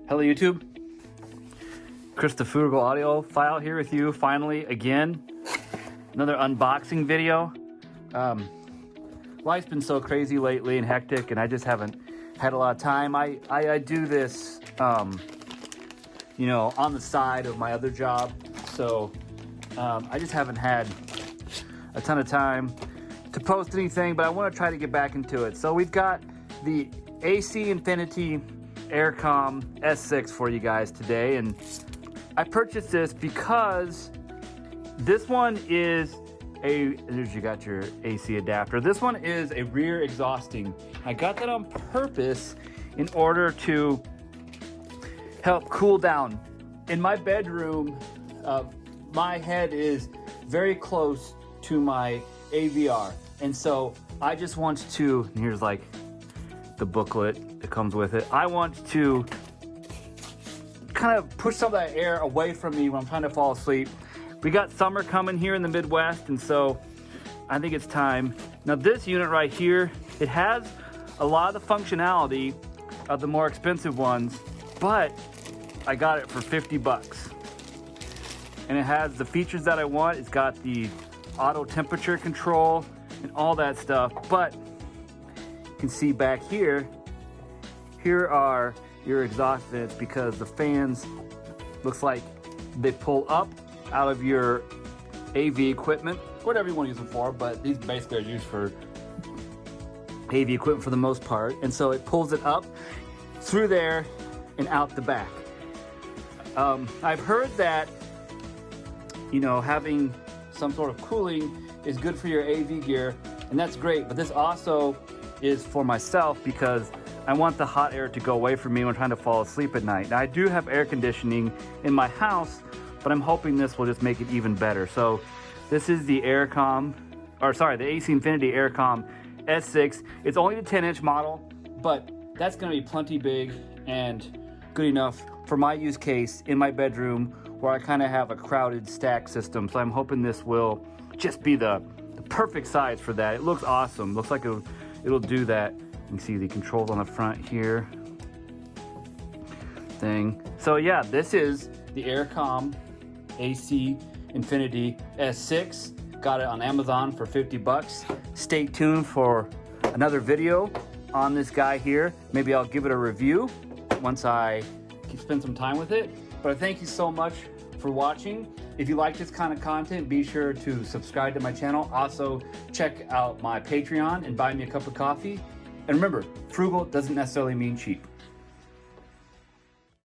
Hello YouTube, Chris the Frugal Audiophile here with you finally again. Another unboxing video. Life's been so crazy lately and hectic, and I just haven't had a lot of time. I do this, you know, on the side of my other job, so I just haven't had a ton of time to post anything, but I want to try to get back into it. So we've got the AC Infinity AIRCOM S6 for you guys today, and I purchased this because this one is there's you got your AC adapter. This one is a rear exhausting. I got that on purpose in order to help cool down. In my bedroom, my head is very close to my AVR, and so I just want to, and here's like the booklet that comes with it. I want to kind of push some of that air away from me when I'm trying to fall asleep. We got summer coming here in the Midwest, and so I think it's time. Now this unit right here, it has a lot of the functionality of the more expensive ones, but I got it for 50 bucks. And it has the features that I want. It's got the auto temperature control and all that stuff, but you can see back here, here are your exhaust vents, because the fans looks like they pull up out of your AV equipment, whatever you want to use them for, but these basically are used for AV equipment for the most part. And so it pulls it up through there and out the back. I've heard that, you know, having some sort of cooling is good for your AV gear, and that's great, but this also is for myself because I want the hot air to go away from me when I'm trying to fall asleep at night. Now I do have air conditioning in my house, but I'm hoping this will just make it even better. So this is the the AC Infinity AIRCOM S6. It's only the 10-inch model, but that's gonna be plenty big and good enough for my use case in my bedroom where I kind of have a crowded stack system. So I'm hoping this will just be the perfect size for that. It looks awesome. Looks like it'll do that. You can see the controls on the front here thing. So yeah, this is the AIRCOM AC Infinity S6. Got it on Amazon for 50 bucks. Stay tuned for another video on this guy here. Maybe I'll give it a review once I spend some time with it. But I thank you so much for watching. If you like this kind of content, be sure to subscribe to my channel. Also, check out my Patreon and buy me a cup of coffee. And remember, frugal doesn't necessarily mean cheap.